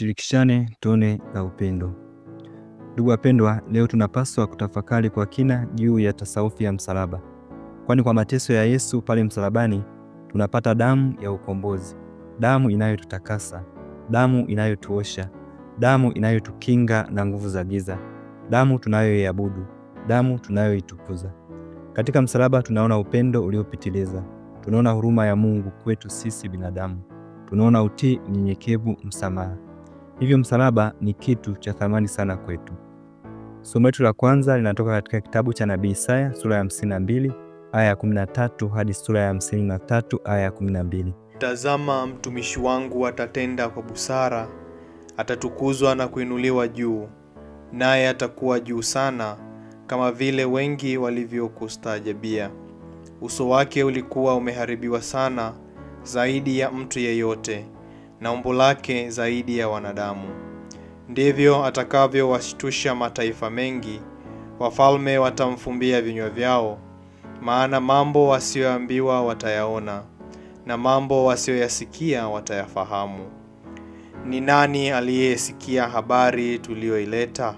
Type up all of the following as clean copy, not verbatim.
tushirikishane tone la upendo. Ndugu wapendwa, leo tunapaswa kutafakari kwa kina juu ya tasawufi ya msalaba. Kwani kwa mateso ya Yesu pale msalabani tunapata damu ya ukombozi, damu inayotutakasa, damu inayotuosha, damu inayotukinga na nguvu za giza, damu tunayoiabudu, damu tunayoitukuza. Katika msalaba tunaona upendo uliopitiliza, tunaona huruma ya Mungu kwetu sisi binadamu, tunaona utii, unyenyekevu, msamaha. Hivyo msalaba ni kitu cha thamani sana kwetu. Somo letu la kwanza linatoka katika kitabu cha Nabii Isaya sura ya 52 aya ya 13 hadi sura ya 53 aya ya 12. Tazama, mtumishi wangu atatenda kwa busara, atatukuzwa na kuinuliwa juu, naye atakuwa juu sana, kama vile wengi walivyokustaajabia. Uso wake ulikuwa umeharibiwa sana, zaidi ya mtu yeyote, na umbo lake zaidi ya wanadamu. Ndivyo atakavyowashtusha mataifa mengi, wafalme watamfumbia vinywa vyao, maana mambo wasioambiwa watayaona, na mambo wasioyasikia watayafahamu. Ni nani aliyesikia habari tulioileta?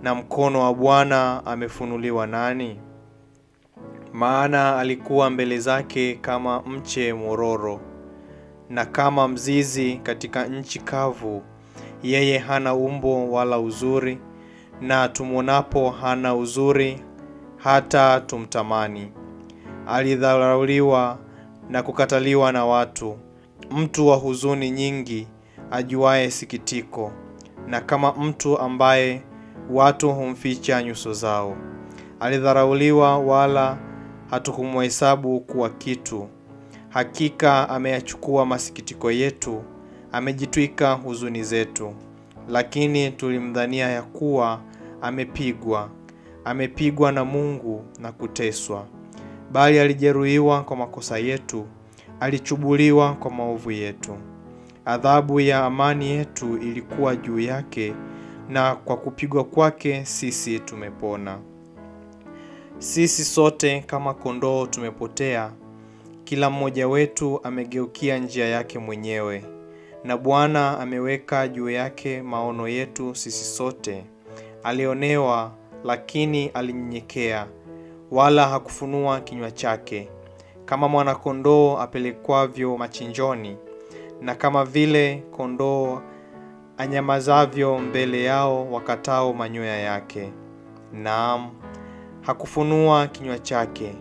Na mkono wa Bwana amefunuliwa nani? Maana alikuwa mbele zake kama mche mwororo, na kama mzizi katika nchi kavu. Yeye hana umbo wala uzuri, na tumuonapo hana uzuri hata tumtamani. Alidharauliwa na kukataliwa na watu, mtu wa huzuni nyingi, ajuaye sikitiko, na kama mtu ambaye watu humficha nyuso zao. Alidharauliwa, wala hatukumhesabu kuwa kitu. Hakika ameyachukua masikitiko yetu, amejitwika huzuni zetu. Lakini tulimdhania ya kuwa amepigwa na Mungu na kuteswa. Bali alijeruhiwa kwa makosa yetu, alichubuliwa kwa maovu yetu. Adhabu ya amani yetu ilikuwa juu yake, na kwa kupigwa kwake sisi tumepona. Sisi sote kama kondoo tumepotea, kila mmoja wetu amegeukia njia yake mwenyewe, na Bwana ameweka juu yake maono yetu sisi sote. Alionewa, lakini alinyenyekea, wala hakufunua kinywa chake. Kama mwana kondoo apelekwavyo machinjoni, na kama vile kondoo anyamazavyo mbele yao wakatao manyoya yake, naam, hakufunua kinywa chake.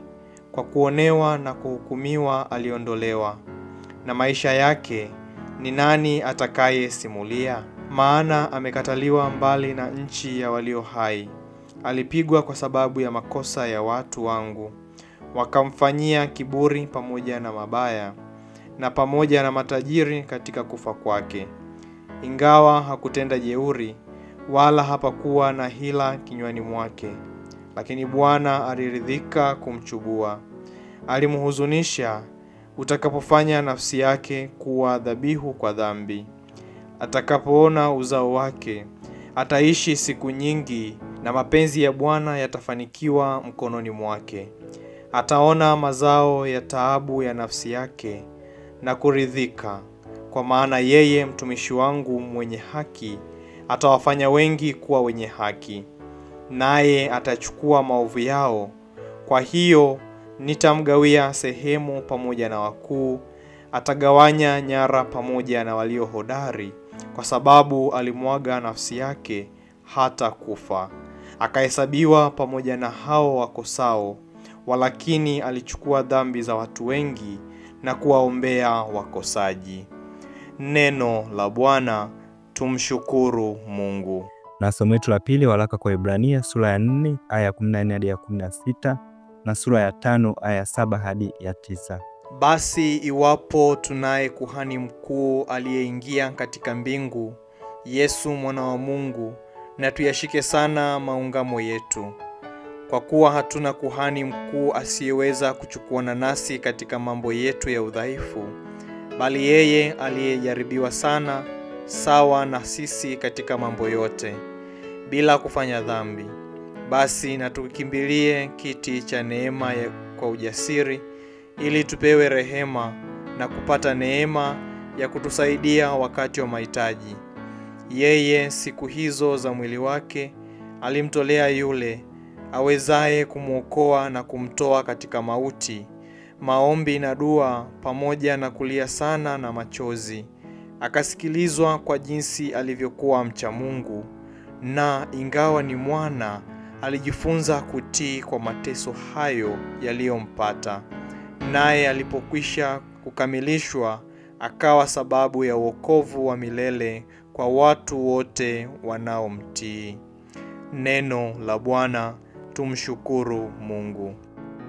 Kwa kuonewa na kuhukumiwa aliondolewa. Na maisha yake ni nani atakaye simulia? Maana amekataliwa mbali na nchi ya walio hai. Alipigwa kwa sababu ya makosa ya watu wangu. Wakamfanyia kiburi pamoja na mabaya, na pamoja na matajiri katika kufa kwake. Ingawa hakutenda jeuri, wala hapakuwa na hila kinywani mwake, lakini Bwana aliridhika kumchubua. Alimhuzunisha utakapofanya nafsi yake kuwa dhabihu kwa dhambi. Atakapoona uzao wake, ataishi siku nyingi, na mapenzi ya Bwana yatafanikiwa mkononi mwake. Ataona mazao ya taabu ya nafsi yake na kuridhika, kwa maana yeye mtumishi wangu mwenye haki atawafanya wengi kuwa wenye haki, naye atachukua maovu yao. Kwa hiyo nitamgawia sehemu pamoja na wakuu, atagawanya nyara pamoja na walio hodari, kwa sababu alimwaga nafsi yake hata kufa. Akahesabiwa pamoja na hao wakosao, walakini alichukua dhambi za watu wengi na kuwaombea wakosaji. Neno la Bwana. Tumshukuru Mungu. Na somo letu la pili, waraka kwa Ibrania sura ya 4 aya ya 14 hadi ya 16 na sura ya 5 aya ya 7 hadi ya 9. Basi iwapo tunaye kuhani mkuu aliyeingia katika mbingu, Yesu mwana wa Mungu, na tuyashike sana maungamo yetu. Kwa kuwa hatuna kuhani mkuu asiyeweza kuchukuana nasi katika mambo yetu ya udhaifu, bali yeye aliyejaribiwa sana sawa na sisi katika mambo yote, bila kufanya dhambi. Basi na tukimbilie kiti cha neema kwa ujasiri, ili tupewe rehema na kupata neema ya kutusaidia wakati wa mahitaji. Yeye siku hizo za mwili wake alimtolea yule awezaye kumwokoa na kumtoa katika mauti, maombi na dua pamoja na kulia sana na machozi. Akasikilizwa kwa jinsi alivyokuwa mcha Mungu, na ingawa ni mwana, alijifunza kutii kwa mateso hayo yaliyompata. Naye alipokwisha kukamilishwa, akawa sababu ya wokovu wa milele kwa watu wote wanaomtii. Neno la Bwana. Tumshukuru Mungu.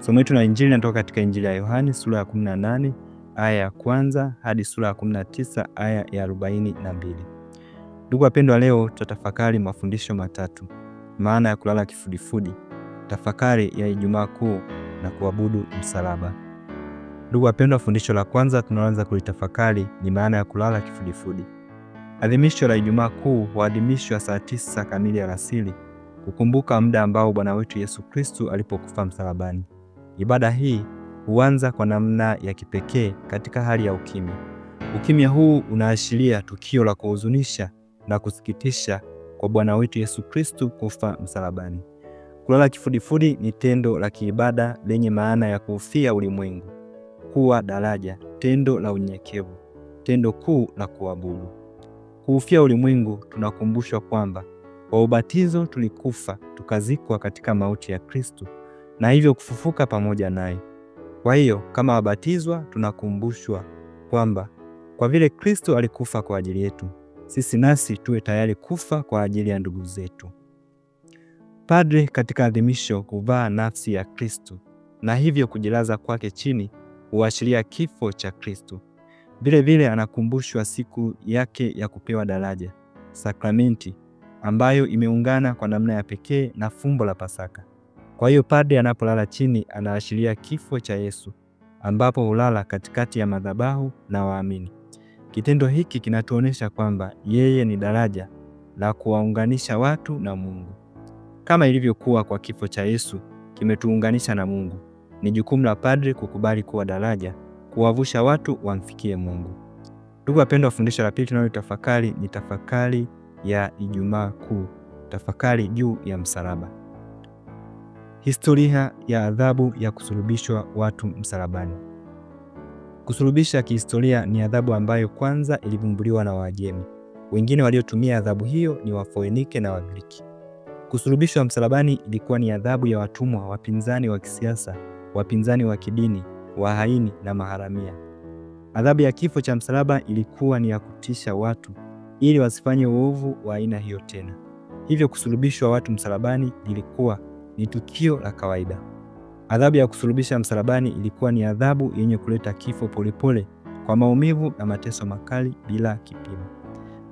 Somo letu la Injili linatoka katika Injili ya Yohane sura ya 18 aya ya kwanza hadi sura ya 19 aya ya 42. Ndugu wapendwa, leo tutatafakari mafundisho matatu: maana ya kulala kifudifudi, tafakari ya Ijumaa Kuu na kuabudu msalaba. Ndugu wapendwa, fundisho la kwanza tunaanza kulitafakari ni maana ya kulala kifudifudi. Adhimisho la Ijumaa Kuu huadhimishwa saa 9 kamili alasiri, kukumbuka muda ambao Bwana wetu Yesu Kristo alipokufa msalabani. Ibada hii huanza kwa namna ya kipekee katika hali ya ukimya. Ukimya huu unaashiria tukio la kuhuzunisha na kusikitisha kwa Bwana wetu Yesu Kristo kufa msalabani. Kulala kifudifudi ni tendo la kiibada lenye maana ya kuufia ulimwengu, kuwa daraja, tendo la unyenyekevu, tendo kuu la kuabudu. Kuufia ulimwengu, tunakumbushwa kwamba kwa ubatizo tulikufa tukazikwa katika mauti ya Kristo na hivyo kufufuka pamoja naye. Kwa hiyo kama wabatizwa tunakumbushwa kwamba kwa vile Kristo alikufa kwa ajili yetu, sisi nasi tuwe tayari kufa kwa ajili ya ndugu zetu. Padre katika adhimisho huvaa nafsi ya Kristo na hivyo kujilaza kwake chini huashiria kifo cha Kristo. Vile vile anakumbushwa siku yake ya kupewa daraja, sakramenti, ambayo imeungana kwa namna ya pekee na fumbo la Pasaka. Kwa hiyo padre anapolala chini anaashiria kifo cha Yesu, ambapo hulala katikati ya madhabahu na waamini. Kitendo hiki kinatuonesha kwamba yeye ni daraja la kuwaunganisha watu na Mungu. Kama ilivyokuwa kwa kifo cha Yesu kimetuunganisha na Mungu, ni jukumu la padre kukubali kuwa daraja, kuwavusha watu wamfikie Mungu. Ndugu wapendwa, fundisho la pili tunalotafakari ni tafakari ya Ijumaa Kuu, tafakari juu ya msalaba. Historia ya adhabu ya kusulubishwa watu msalabani. Kusulubisha kihistoria ni adhabu ambayo kwanza ilivumbuliwa na Waajemi. Wengine waliotumia adhabu hiyo ni Wafoenike na Wagiriki. Kusulubishwa msalabani ilikuwa ni adhabu ya watumwa, wapinzani wa kisiasa, wapinzani wa kidini, wahaini na maharamia. Adhabu ya kifo cha msalaba ilikuwa ni ya kutisha watu ili wasifanye uovu wa aina hiyo tena. Hivyo kusulubishwa watu msalabani lilikuwa ni tukio la kawaida. Adhabu ya kusulubisha msalabani ilikuwa ni adhabu yenye kuleta kifo polepole kwa maumivu na mateso makali bila kipimo.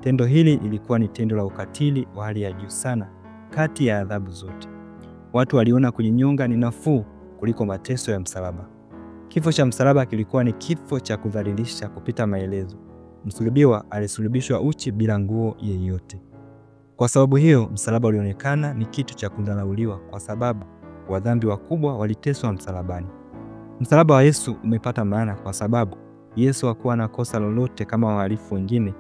Tendo hili lilikuwa ni tendo la ukatili wa hali ya juu sana kati ya adhabu zote. Watu waliona kujinyonga ni nafuu kuliko mateso ya msalaba. Kifo cha msalaba kilikuwa ni kifo cha kudhalilisha kupita maelezo. Msulubiwa alisulubishwa uchi bila nguo yeyote. Kwa sababu hiyo, msalaba ulionekana ni kitu cha kudharauliwa kwa sababu wadhambi wakubwa waliteswa msalabani. Msalaba wa Yesu umepata maana kwa sababu Yesu hakuwa na kosa lolote kama wahalifu wengine,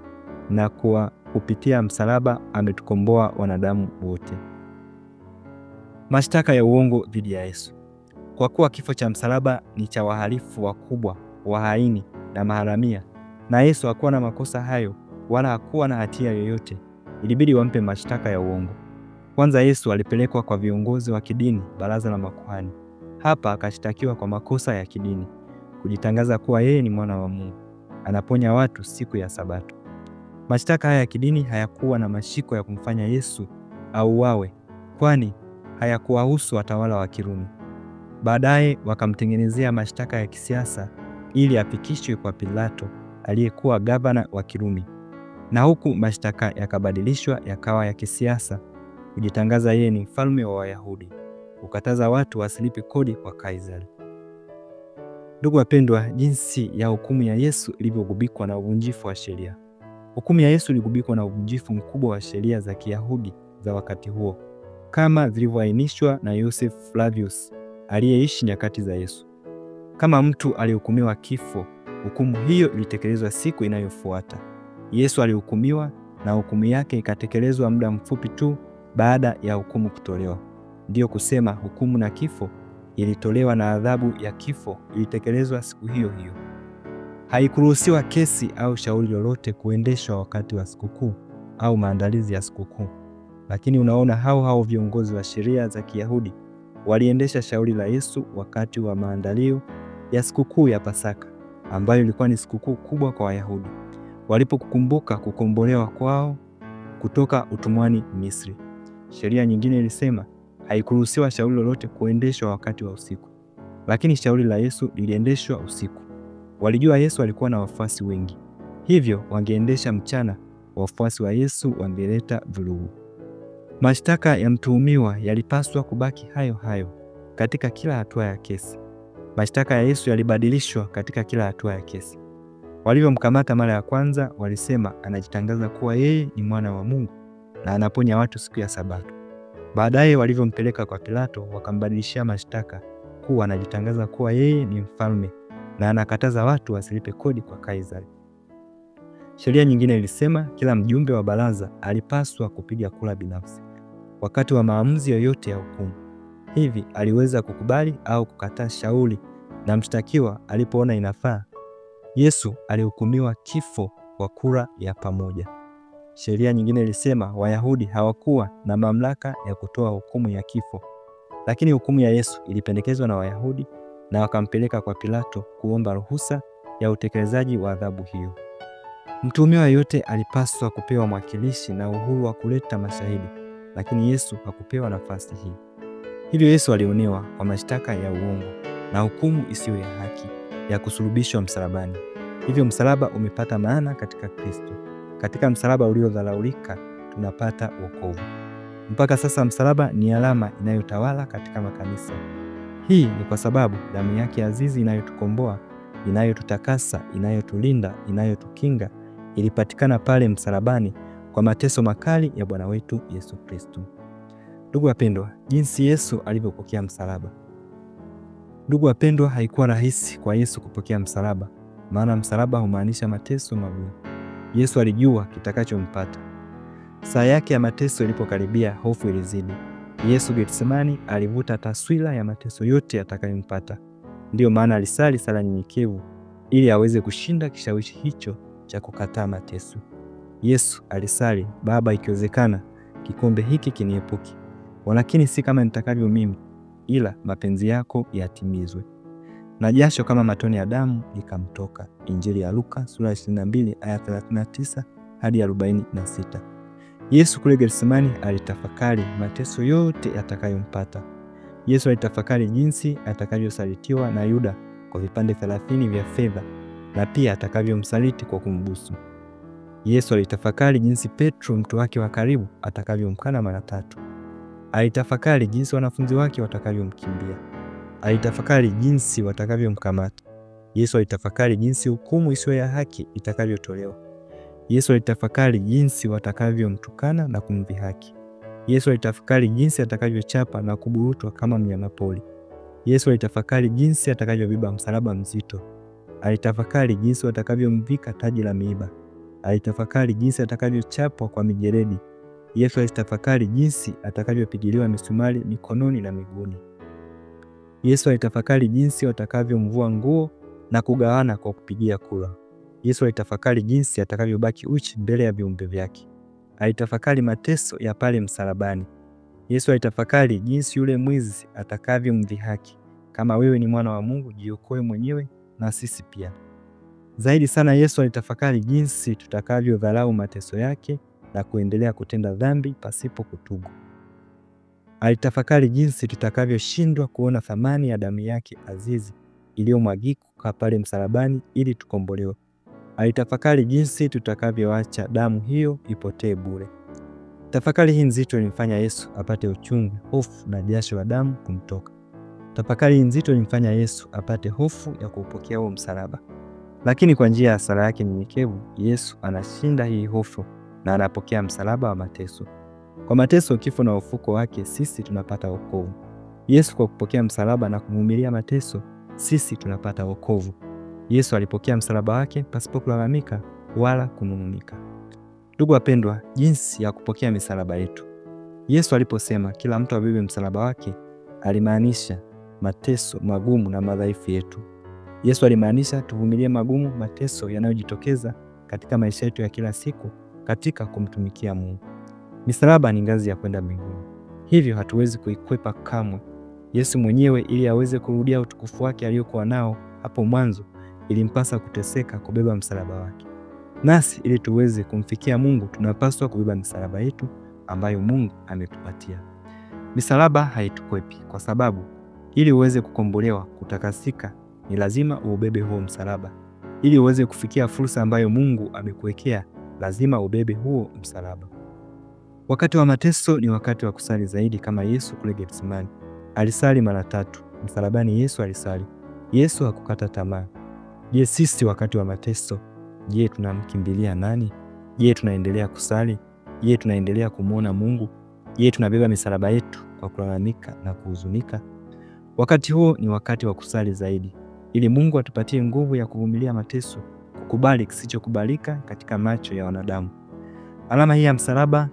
na kwa kupitia msalaba ametukomboa wanadamu wote. Mashtaka ya uongo dhidi ya Yesu. Kwa kuwa kifo cha msalaba ni cha wahalifu wakubwa, wahaini na maharamia, na Yesu hakuwa na makosa hayo wala hakuwa na hatia yoyote, ilibidi wampe mashtaka ya uongo. Kwanza Yesu alipelekwa kwa viongozi wa kidini, baraza la makuhani. Hapa akashtakiwa kwa makosa ya kidini, kujitangaza kuwa yeye ni mwana wa Mungu, anaponya watu siku ya Sabato. Mashtaka haya ya kidini hayakuwa na mashiko ya kumfanya Yesu auawe, kwani hayakuwahusu watawala wa Kirumi. Baadaye wakamtengenezea mashtaka ya kisiasa ili apikishwe kwa Pilato aliyekuwa gavana wa Kirumi, na huku mashtaka yakabadilishwa yakawa ya kisiasa, kujitangaza yeye ni mfalme wa Wayahudi, kukataza watu wasilipe kodi kwa Kaisari. Ndugu wapendwa, jinsi ya hukumu ya Yesu ilivyogubikwa na uvunjifu wa sheria. Hukumu ya Yesu iligubikwa na uvunjifu mkubwa wa sheria za Kiyahudi za wakati huo, kama zilivyoainishwa na Yosef Flavius aliyeishi nyakati za Yesu. Kama mtu alihukumiwa kifo, hukumu hiyo ilitekelezwa siku inayofuata. Yesu alihukumiwa na hukumu yake ikatekelezwa muda mfupi tu baada ya hukumu kutolewa. Ndiyo kusema hukumu na kifo ilitolewa na adhabu ya kifo ilitekelezwa siku hiyo hiyo. Haikuruhusiwa kesi au shauri lolote kuendeshwa wakati wa sikukuu au maandalizi ya sikukuu. Lakini unaona, hao viongozi wa sheria za Kiyahudi waliendesha shauri la Yesu wakati wa maandalio ya sikukuu ya Pasaka, ambayo ilikuwa ni sikukuu kubwa kwa Wayahudi, walipokumbuka kukombolewa kwao kutoka utumwani Misri. Sheria nyingine ilisema haikuruhusiwa shauri lolote kuendeshwa wakati wa usiku, lakini shauri la Yesu liliendeshwa usiku. Walijua Yesu alikuwa na wafuasi wengi, hivyo wangeendesha mchana. Wafuasi wa Yesu wangeleta vurugu. Mashtaka ya mtuhumiwa yalipaswa kubaki hayo hayo katika kila hatua ya kesi. Mashtaka ya Yesu yalibadilishwa katika kila hatua ya kesi. Walivyomkamata mara ya kwanza, walisema anajitangaza kuwa yeye ni mwana wa Mungu na anaponya watu siku ya Sabato. Baadaye walivyompeleka kwa Pilato, wakambadilishia mashtaka kuwa anajitangaza kuwa yeye ni mfalme na anakataza watu wasilipe kodi kwa Kaisari. Sheria nyingine ilisema kila mjumbe wa baraza alipaswa kupiga kura binafsi wakati wa maamuzi yoyote ya hukumu. Hivi aliweza kukubali au kukataa shauri na mshtakiwa alipoona inafaa. Yesu alihukumiwa kifo kwa kura ya pamoja. Sheria nyingine ilisema Wayahudi hawakuwa na mamlaka ya kutoa hukumu ya kifo, lakini hukumu ya Yesu ilipendekezwa na Wayahudi na wakampeleka kwa Pilato kuomba ruhusa ya utekelezaji wa adhabu hiyo. Mtuhumiwa yote alipaswa kupewa mwakilishi na uhuru wa kuleta mashahidi, lakini Yesu hakupewa nafasi hii. Hivyo Yesu alionewa kwa mashtaka ya uongo na hukumu isiyo ya haki ya kusulubishwa msalabani. Hivyo msalaba umepata maana katika Kristo. Katika msalaba uliodharaulika tunapata wokovu. Mpaka sasa msalaba ni alama inayotawala katika makanisa. Hii ni kwa sababu damu yake azizi inayotukomboa, inayotutakasa, inayotulinda, inayotukinga ilipatikana pale msalabani kwa mateso makali ya Bwana wetu Yesu Kristo. Ndugu wapendwa, jinsi Yesu alivyopokea msalaba. Ndugu wapendwa, haikuwa rahisi kwa Yesu kupokea msalaba, maana msalaba humaanisha mateso magumu. Yesu alijua kitakachompata. Saa yake ya mateso ilipokaribia, hofu ilizidi. Yesu Getsemani alivuta taswira ya mateso yote yatakayompata. Ndiyo maana alisali sala nyenyekevu ili aweze kushinda kishawishi hicho cha kukataa mateso. Yesu alisali, Baba, ikiwezekana kikombe hiki kiniepuke, walakini si kama nitakavyo mimi, ila mapenzi yako yatimizwe. Na jasho kama matone ya damu likamtoka. Injili ya Luka sura 22 aya 39 hadi 46. Yesu kule Getsemani alitafakari mateso yote yatakayompata. Yesu alitafakari jinsi atakavyosalitiwa na Yuda kwa vipande 30 vya fedha na pia atakavyomsaliti kwa kumbusu. Yesu alitafakari jinsi Petro, mtu wake wa karibu, atakavyomkana mara 3. Alitafakari jinsi wanafunzi wake watakavyomkimbia. Alitafakari jinsi watakavyomkamata. Yesu alitafakari jinsi hukumu isiyo ya haki itakavyotolewa. Yesu alitafakari jinsi watakavyomtukana na kumdhihaki. Yesu alitafakari jinsi atakavyochapa na kuburutwa kama mnyamapori. Yesu alitafakari jinsi atakavyobeba msalaba mzito. Alitafakari jinsi watakavyomvika taji la miiba. Alitafakari jinsi atakavyochapwa kwa mijeledi. Yesu alitafakari jinsi atakavyopigiliwa misumari mikononi na miguuni. Yesu alitafakari jinsi watakavyomvua nguo na kugawana kwa kupigia kura. Yesu alitafakari jinsi atakavyobaki uchi mbele ya viumbe vyake. Alitafakari mateso ya pale msalabani. Yesu alitafakari jinsi yule mwizi atakavyomdhihaki, kama wewe ni mwana wa Mungu, jiokoe mwenyewe na sisi pia. Zaidi sana, Yesu alitafakari jinsi tutakavyodharau mateso yake na kuendelea kutenda dhambi pasipo kutubu. Alitafakari jinsi tutakavyoshindwa kuona thamani ya damu yake azizi iliyomwagika pale msalabani ili tukombolewe. Alitafakari jinsi tutakavyoacha damu hiyo ipotee bure. Tafakari hii nzito ilimfanya Yesu apate uchungu, hofu na jasho la damu kumtoka. Tafakari hii nzito ilimfanya Yesu apate hofu ya kupokea huo msalaba. Lakini kwa njia ya sala yake nyenyekevu, Yesu anashinda hii hofu na anapokea msalaba wa mateso. Kwa mateso, kifo na ufufuko wake, sisi tunapata wokovu. Yesu kwa kupokea msalaba na kuvumilia mateso, sisi tunapata wokovu. Yesu alipokea msalaba wake pasipo kulalamika wala kunung'unika. Ndugu wapendwa, jinsi ya kupokea misalaba yetu. Yesu aliposema kila mtu abebe msalaba wake, alimaanisha mateso magumu na madhaifu yetu. Yesu alimaanisha tuvumilie magumu, mateso yanayojitokeza katika maisha yetu ya kila siku katika kumtumikia Mungu. Misalaba ni ngazi ya kwenda mbinguni, hivyo hatuwezi kuikwepa kamwe. Yesu mwenyewe ili aweze kurudia utukufu wake aliokuwa nao hapo mwanzo, ilimpasa kuteseka, kubeba msalaba wake. Nasi ili tuweze kumfikia Mungu tunapaswa kubeba misalaba yetu ambayo Mungu ametupatia. Misalaba haitukwepi, kwa sababu ili uweze kukombolewa, kutakasika, ni lazima ubebe huo msalaba. Ili uweze kufikia fursa ambayo Mungu amekuwekea, lazima ubebe huo msalaba. Wakati wa mateso ni wakati wa kusali zaidi, kama Yesu kule Getsemani. Alisali mara 3. Msalabani Yesu alisali. Yesu hakukata tamaa. Je, sisi wakati wa mateso, je, tunamkimbilia nani? Je, tunaendelea kusali? Je, tunaendelea kumwona Mungu? Je, tunabeba misalaba yetu kwa kulalamika na kuhuzunika? Wakati huo ni wakati wa kusali zaidi, ili Mungu atupatie nguvu ya kuvumilia mateso, kukubali kisichokubalika katika macho ya wanadamu. Alama hii ya msalaba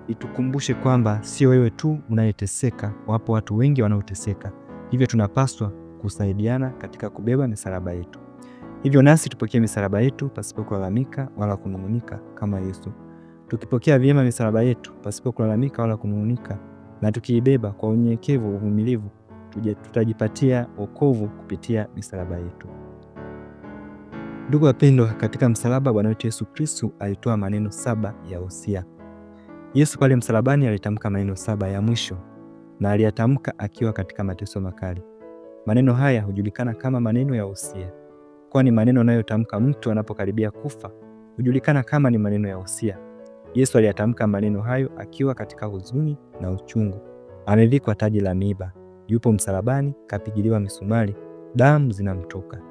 itukumbushe kwamba sio wewe tu unayeteseka, wapo watu wengi wanaoteseka. Hivyo tunapaswa kusaidiana katika kubeba misalaba yetu. Hivyo nasi tupokee misalaba yetu pasipo kulalamika wala kunung'unika kama Yesu. Tukipokea vyema misalaba yetu pasipo kulalamika wala kunung'unika, na tukiibeba kwa unyenyekevu, uvumilivu, tutajipatia wokovu kupitia misalaba yetu. Ndugu wapendwa, katika msalaba Bwana wetu Yesu Kristo alitoa maneno 7 ya wosia. Yesu pale msalabani alitamka maneno 7 ya mwisho, na aliyatamka akiwa katika mateso makali. Maneno haya hujulikana kama maneno ya wosia, kwani maneno anayotamka mtu anapokaribia kufa hujulikana kama ni maneno ya wosia. Yesu aliyatamka maneno hayo akiwa katika huzuni na uchungu. Amevikwa taji la miiba, yupo msalabani, kapigiliwa misumari, damu zinamtoka.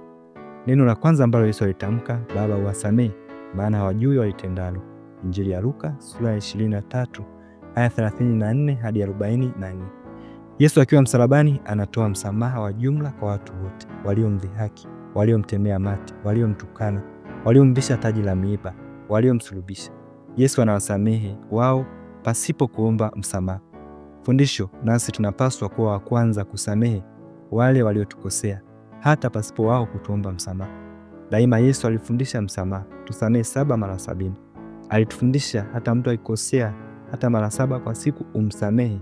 Neno la kwanza ambalo Yesu alitamka, Baba uwasamehe, maana hawajui walitendalo. Injili ya Luka sura ya 23 aya 34 hadi 44. Yesu akiwa msalabani anatoa msamaha wa jumla kwa watu wote waliomdhihaki, waliomtemea mate, waliomtukana, waliomvisha taji la miiba, waliomsulubisha. Yesu anawasamehe wao pasipo kuomba msamaha. Fundisho: nasi tunapaswa kuwa wa kwanza kusamehe wale waliotukosea, hata pasipo wao kutuomba msamaha. Daima Yesu alifundisha msamaha, tusamehe 7 mara 70. Alitufundisha hata mtu akikosea hata mara 7 kwa siku umsamehe.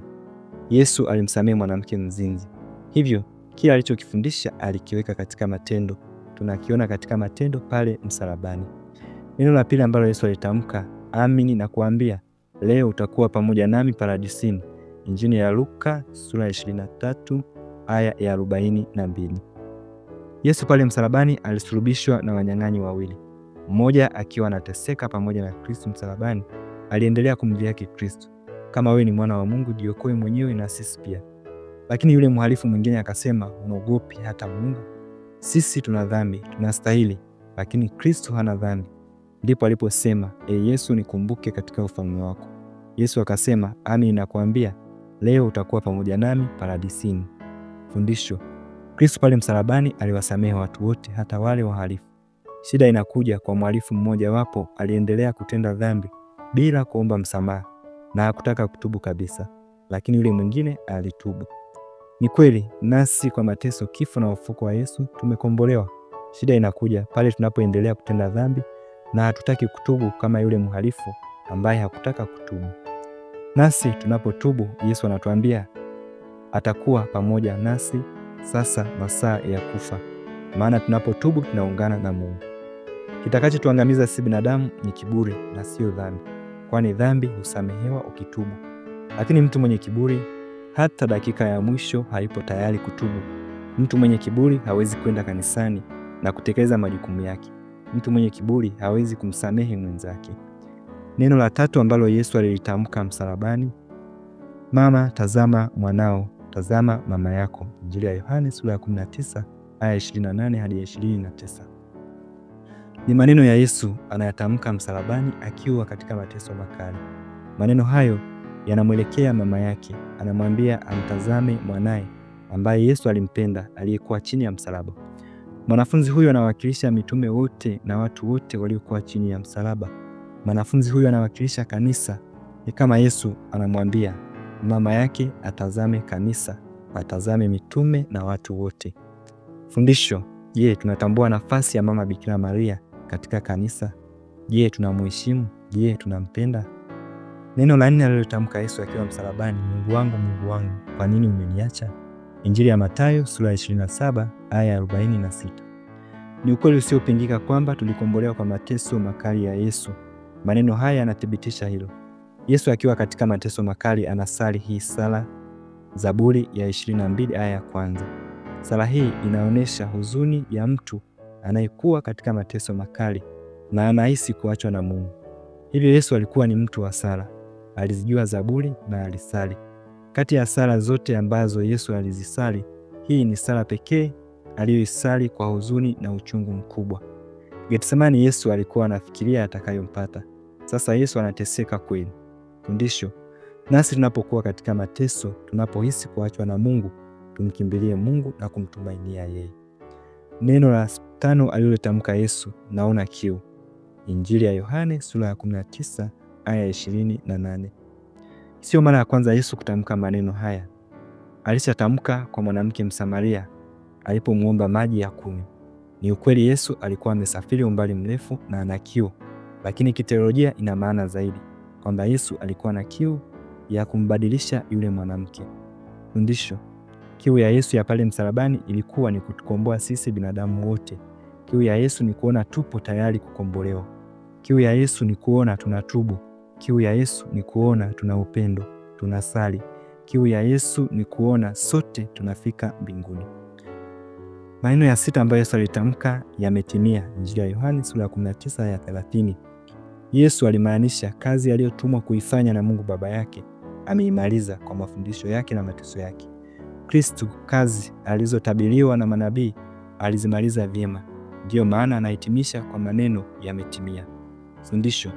Yesu alimsamehe mwanamke mzinzi. Hivyo kila alichokifundisha alikiweka katika matendo. Tunakiona katika matendo pale msalabani. Neno la pili ambalo Yesu alitamka, amini na kuambia, leo utakuwa pamoja nami paradisini. Injili ya Luka sura ya 23 aya ya 42. Yesu pale msalabani alisulubishwa na wanyang'anyi wawili. Mmoja akiwa anateseka pamoja na Kristo msalabani, aliendelea kumdhihaki Kristo, kama wewe ni mwana wa Mungu jiokoe mwenyewe na sisi pia. Lakini yule mhalifu mwingine akasema, unaogopi hata Mungu? Sisi tuna dhambi, tunastahili, lakini Kristo hana dhambi. Ndipo aliposema, Yesu, nikumbuke katika ufalme wako. Yesu akasema, amini nakuambia, leo utakuwa pamoja nami paradisini. Fundisho: Kristo pale msalabani aliwasamehe watu wote, hata wale wahalifu. Shida inakuja kwa mhalifu mmoja wapo, aliendelea kutenda dhambi bila kuomba msamaha na hakutaka kutubu kabisa, lakini yule mwingine alitubu. Ni kweli nasi kwa mateso, kifo na ufufuko wa Yesu tumekombolewa. Shida inakuja pale tunapoendelea kutenda dhambi na hatutaki kutubu kama yule mhalifu ambaye hakutaka kutubu. Nasi tunapotubu, Yesu anatuambia atakuwa pamoja nasi sasa masaa ya kufa, maana tunapotubu tunaungana na Mungu. Kitakachotuangamiza si binadamu, ni kiburi na sio dhambi, kwani dhambi husamehewa ukitubu. Lakini mtu mwenye kiburi hata dakika ya mwisho haipo tayari kutubu. Mtu mwenye kiburi hawezi kwenda kanisani na kutekeleza majukumu yake. Mtu mwenye kiburi hawezi kumsamehe mwenzake. Neno la tatu ambalo Yesu alilitamka msalabani, mama tazama mwanao, tazama mama yako. Injili ya Yohane sura ya 19 aya 28 hadi 29. Ni maneno ya Yesu anayatamka msalabani akiwa katika mateso makali. Maneno hayo yanamwelekea mama yake, anamwambia amtazame mwanaye ambaye Yesu alimpenda, aliyekuwa chini ya msalaba. Mwanafunzi huyo anawakilisha mitume wote na watu wote waliokuwa chini ya msalaba. Mwanafunzi huyu anawakilisha kanisa. Ni kama Yesu anamwambia mama yake atazame kanisa, atazame mitume na watu wote. Fundisho: je, tunatambua nafasi ya mama Bikira Maria katika kanisa? Je, tunamheshimu? Je, tunampenda? Neno la 4 alilotamka Yesu akiwa msalabani, Mungu wangu, Mungu wangu, kwa nini umeniacha? Injili ya Mathayo sura ya 27 aya 46. Ni ukweli usiopingika kwamba tulikombolewa kwa mateso makali ya Yesu. Maneno haya yanathibitisha hilo. Yesu akiwa katika mateso makali anasali hii sala, Zaburi ya 22 aya ya kwanza. Sala hii inaonyesha huzuni ya mtu anayekuwa katika mateso makali na anahisi kuachwa na Mungu. Hivyo Yesu alikuwa ni mtu wa sala. Alizijua Zaburi na alisali. Kati ya sala zote ambazo Yesu alizisali, hii ni sala pekee aliyoisali kwa huzuni na uchungu mkubwa. Getsemani, Yesu alikuwa anafikiria atakayompata. Sasa Yesu anateseka kweli. Fundisho: nasi tunapokuwa katika mateso, tunapohisi kuachwa na Mungu, tumkimbilie Mungu na kumtumainia yeye. Neno la 5 alilotamka Yesu, naona kiu. Injili ya Yohane sura ya 19 aya 28. Sio mara ya kwanza Yesu kutamka maneno haya. Alishatamka kwa mwanamke Msamaria alipomwomba maji ya kunywa. Ni ukweli Yesu alikuwa amesafiri umbali mrefu na ana kiu, lakini kiteolojia ina maana zaidi kwamba Yesu alikuwa na kiu ya kumbadilisha yule mwanamke. Fundisho: kiu ya Yesu ya pale msalabani ilikuwa ni kutukomboa sisi binadamu wote. Kiu ya Yesu ni kuona tupo tayari kukombolewa. Kiu ya Yesu ni kuona tunatubu. Kiu ya Yesu ni kuona tuna upendo, tunasali. Kiu ya Yesu ni kuona sote tunafika mbinguni. Maneno ya 6 ambayo Yesu alitamka yametimia. Injili ya Yohane sura ya 19 ya 30. Yesu alimaanisha kazi aliyotumwa kuifanya na Mungu Baba yake ameimaliza kwa mafundisho yake na mateso yake. Kristo kazi alizotabiriwa na manabii alizimaliza vyema. Ndiyo maana anahitimisha kwa maneno yametimia. Fundisho: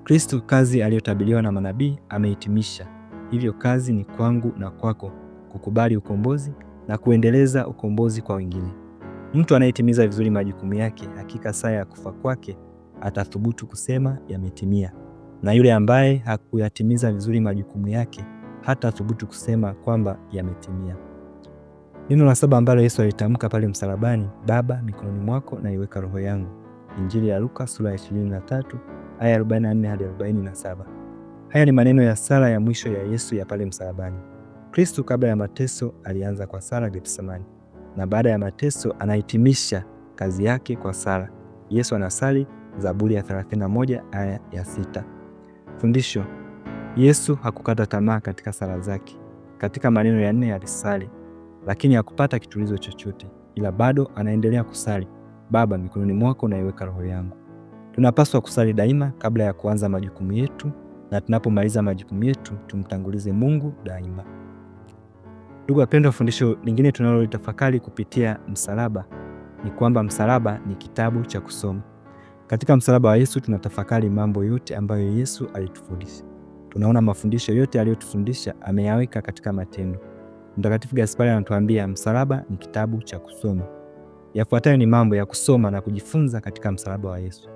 Kristo kazi aliyotabiriwa na manabii amehitimisha. Hivyo kazi ni kwangu na kwako kukubali ukombozi na kuendeleza ukombozi kwa wengine. Mtu anayetimiza vizuri majukumu yake, hakika saa ya kufa kwake atathubutu kusema yametimia, na yule ambaye hakuyatimiza vizuri majukumu yake hatathubutu kusema kwamba yametimia. Neno la 7 ambalo Yesu alitamka pale msalabani, Baba, mikononi mwako naiweka roho yangu. Injili ya Luka sura ya 23 aya 44 hadi 47. Haya ni maneno ya sala ya mwisho ya Yesu ya pale msalabani. Kristo kabla ya mateso alianza kwa sala Getsemani, na baada ya mateso anahitimisha kazi yake kwa sala. Yesu anasali Zaburi ya 31 aya ya 6. Fundisho: Yesu hakukata tamaa katika sala zake. Katika maneno ya 4 alisali, lakini hakupata kitulizo chochote, ila bado anaendelea kusali, Baba, mikononi mwako naiweka roho yangu. Tunapaswa kusali daima kabla ya kuanza majukumu yetu, na tunapomaliza majukumu yetu tumtangulize Mungu daima. Ndugu wapendwa, fundisho lingine tunalolitafakari kupitia msalaba ni kwamba msalaba ni kitabu cha kusoma. Katika msalaba wa Yesu tunatafakari mambo yote ambayo Yesu alitufundisha. Tunaona mafundisho yote aliyotufundisha ameyaweka katika matendo. Mtakatifu Gaspari anatuambia msalaba ni kitabu cha kusoma. Yafuatayo ni mambo ya kusoma na kujifunza katika msalaba wa Yesu.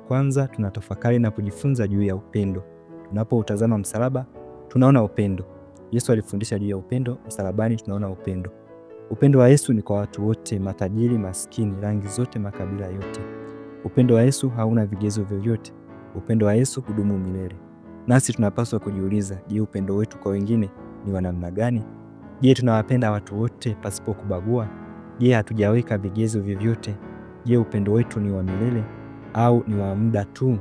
Kwanza, tunatafakari na kujifunza juu ya upendo. Tunapoutazama msalaba, tunaona upendo. Yesu alifundisha juu ya upendo. Msalabani tunaona upendo. Upendo wa Yesu ni kwa watu wote, matajiri, maskini, rangi zote, makabila yote. Upendo wa Yesu hauna vigezo vyovyote. Upendo wa Yesu hudumu milele. Nasi tunapaswa kujiuliza, je, upendo wetu kwa wengine ni wa namna gani? Je, tunawapenda watu wote pasipo kubagua? Je, hatujaweka vigezo vyovyote? Je, upendo wetu ni wa milele au ni wa muda tu?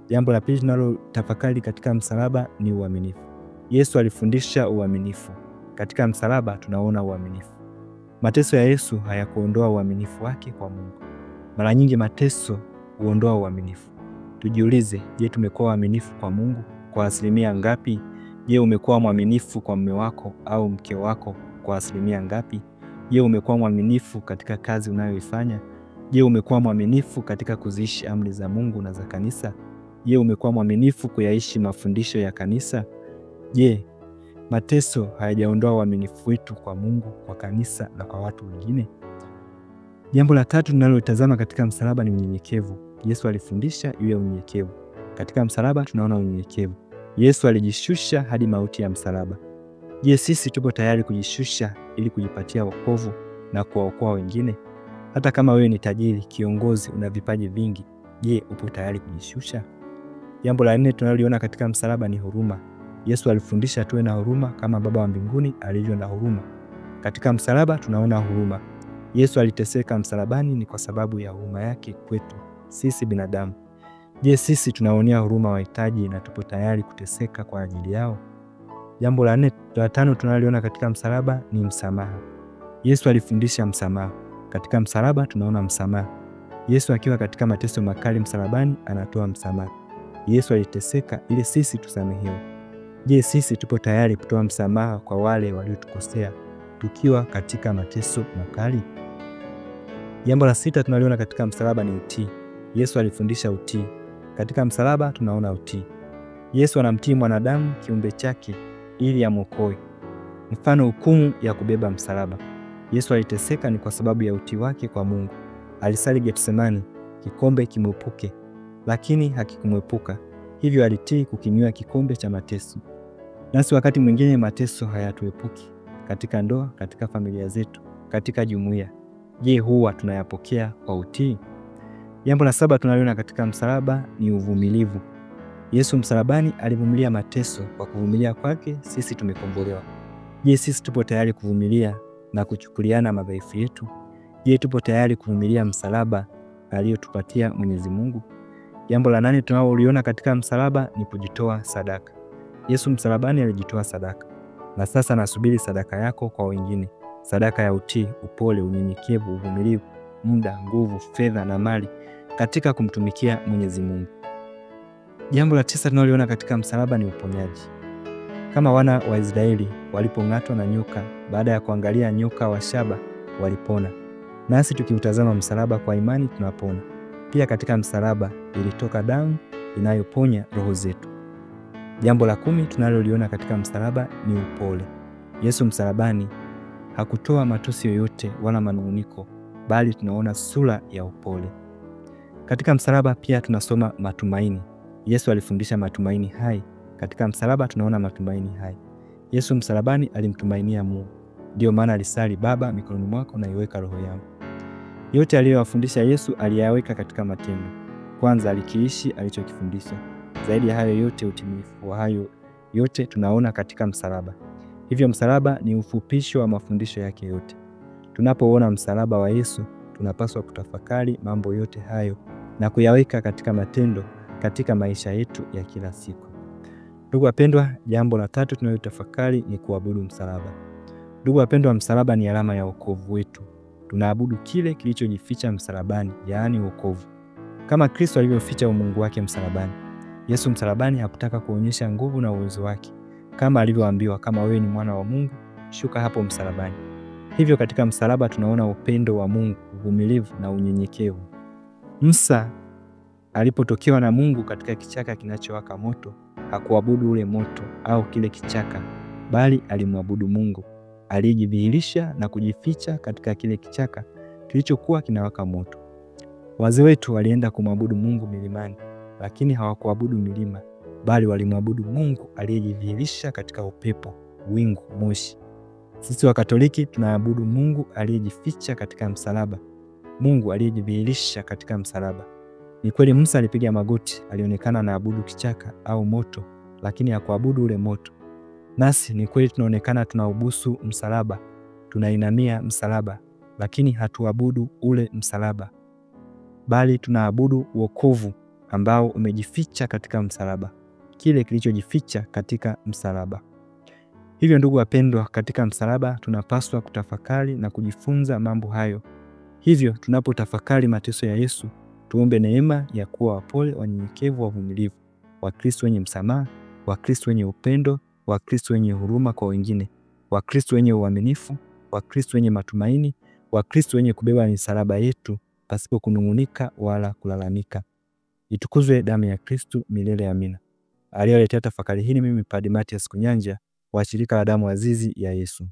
Jambo la pili tunalotafakari katika msalaba ni uaminifu. Yesu alifundisha uaminifu. Katika msalaba tunaona uaminifu. Mateso ya Yesu hayakuondoa uaminifu wake kwa Mungu. Mara nyingi mateso huondoa uaminifu. Tujiulize, je, tumekuwa waaminifu kwa Mungu kwa asilimia ngapi? Je, umekuwa mwaminifu kwa mume wako au mke wako kwa asilimia ngapi? Je, umekuwa mwaminifu katika kazi unayoifanya? Je, umekuwa mwaminifu katika kuziishi amri za Mungu na za kanisa? Je, umekuwa mwaminifu kuyaishi mafundisho ya kanisa? Je, mateso hayajaondoa uaminifu wetu kwa Mungu, kwa kanisa na kwa watu wengine? Jambo la tatu tunalotazama katika msalaba ni unyenyekevu. Yesu alifundisha juu ya unyenyekevu. Katika msalaba tunaona unyenyekevu. Yesu alijishusha hadi mauti ya msalaba. Je, sisi tupo tayari kujishusha ili kujipatia wokovu na kuwaokoa wengine? Hata kama wewe ni tajiri, kiongozi, una vipaji vingi, je, upo tayari kujishusha? Jambo la 4 tunaloliona katika msalaba ni huruma. Yesu alifundisha tuwe na huruma kama Baba wa mbinguni alivyo na huruma. Katika msalaba tunaona huruma. Yesu aliteseka msalabani ni kwa sababu ya huruma yake kwetu sisi binadamu. Je, sisi tunaonea huruma wahitaji na tupo tayari kuteseka kwa ajili yao? Jambo la 5 tunaloliona katika msalaba ni msamaha. Yesu alifundisha msamaha. Katika msalaba tunaona msamaha. Yesu akiwa katika mateso makali msalabani anatoa msamaha. Yesu aliteseka ili sisi tusamehewe. Je, sisi tupo tayari kutoa msamaha kwa wale waliotukosea tukiwa katika mateso makali? Jambo la 6 tunaliona katika msalaba ni utii. Yesu alifundisha utii. Katika msalaba tunaona utii. Yesu anamtii mwanadamu, kiumbe chake, ili amwokoe. Mfano hukumu ya kubeba msalaba. Yesu aliteseka ni kwa sababu ya utii wake kwa Mungu. Alisali Getsemani, kikombe kimwepuke, lakini hakikumwepuka. Hivyo alitii kukinywa kikombe cha mateso. Nasi wakati mwingine mateso hayatuepuki, katika ndoa, katika familia zetu, katika jumuiya. Je, huwa tunayapokea kwa utii? Jambo la 7 tunaliona katika msalaba ni uvumilivu. Yesu msalabani alivumilia mateso. Kwa kuvumilia kwake sisi tumekombolewa. Je, sisi tupo tayari kuvumilia na kuchukuliana madhaifu yetu? Je, tupo tayari kuvumilia msalaba aliyotupatia Mwenyezi Mungu? Jambo la 8 tunaloliona katika msalaba ni kujitoa sadaka. Yesu msalabani alijitoa sadaka. Na sasa nasubiri sadaka yako kwa wengine. Sadaka ya utii, upole, unyenyekevu, uvumilivu, muda, nguvu, fedha na mali katika kumtumikia Mwenyezi Mungu. Jambo la 9 tunaloliona katika msalaba ni uponyaji. Kama wana wa Israeli walipong'atwa na nyoka, baada ya kuangalia nyoka wa shaba walipona. Nasi tukiutazama msalaba kwa imani tunapona. Pia katika msalaba ilitoka damu inayoponya roho zetu. Jambo la 10 tunaloliona katika msalaba ni upole. Yesu msalabani hakutoa matusi yoyote wala manung'uniko, bali tunaona sura ya upole. Katika msalaba pia tunasoma matumaini. Yesu alifundisha matumaini hai. Katika msalaba tunaona matumaini hai. Yesu msalabani alimtumainia Mungu. Ndio maana alisali, Baba, mikononi mwako naiweka roho yangu. Yote aliyowafundisha Yesu aliyaweka katika matendo. Kwanza alikiishi alichokifundisha. Zaidi ya hayo yote, utimilifu wa hayo yote tunaona katika msalaba. Hivyo msalaba ni ufupisho wa mafundisho yake yote. Tunapoona msalaba wa Yesu, tunapaswa kutafakari mambo yote hayo na kuyaweka katika matendo katika maisha yetu ya kila siku. Ndugu wapendwa, jambo la 3 tunalotafakari ni kuabudu msalaba. Ndugu wapendwa, msalaba ni alama ya wokovu wetu. Tunaabudu kile kilichojificha msalabani, yaani wokovu. Kama Kristo alivyoficha umungu wake msalabani, Yesu msalabani hakutaka kuonyesha nguvu na uwezo wake. Kama alivyoambiwa, kama wewe ni mwana wa Mungu, shuka hapo msalabani. Hivyo katika msalaba tunaona upendo wa Mungu, uvumilivu na unyenyekevu. Musa alipotokewa na Mungu katika kichaka kinachowaka moto, hakuabudu ule moto au kile kichaka, bali alimwabudu Mungu aliyejidhihirisha na kujificha katika kile kichaka kilichokuwa kinawaka moto. Wazee wetu walienda kumwabudu Mungu milimani, lakini hawakuabudu milima, bali walimwabudu Mungu aliyejidhihirisha katika upepo, wingu, moshi. Sisi Wakatoliki tunaabudu Mungu aliyejificha katika msalaba, Mungu aliyejidhihirisha katika msalaba. Ni kweli Musa alipiga magoti, alionekana anaabudu kichaka au moto, lakini hakuabudu ule moto. Nasi ni kweli tunaonekana tunaubusu msalaba, tunainamia msalaba, lakini hatuabudu ule msalaba, bali tunaabudu wokovu ambao umejificha katika msalaba, kile kilichojificha katika msalaba. Hivyo ndugu wapendwa, katika msalaba tunapaswa kutafakari na kujifunza mambo hayo. Hivyo tunapotafakari mateso ya Yesu, tuombe neema ya kuwa wapole, wanyenyekevu, wavumilivu, Wakristo wenye msamaha, Wakristo wenye upendo, Wakristo wenye huruma kwa wengine, Wakristo wenye uaminifu, Wakristo wenye matumaini, Wakristo wenye kubeba misalaba yetu pasipo kunung'unika wala kulalamika. Itukuzwe damu ya Kristo milele, amina. Aliyeletea tafakari hii mimi Padre Mathias Kunyanja wa shirika la damu azizi ya Yesu.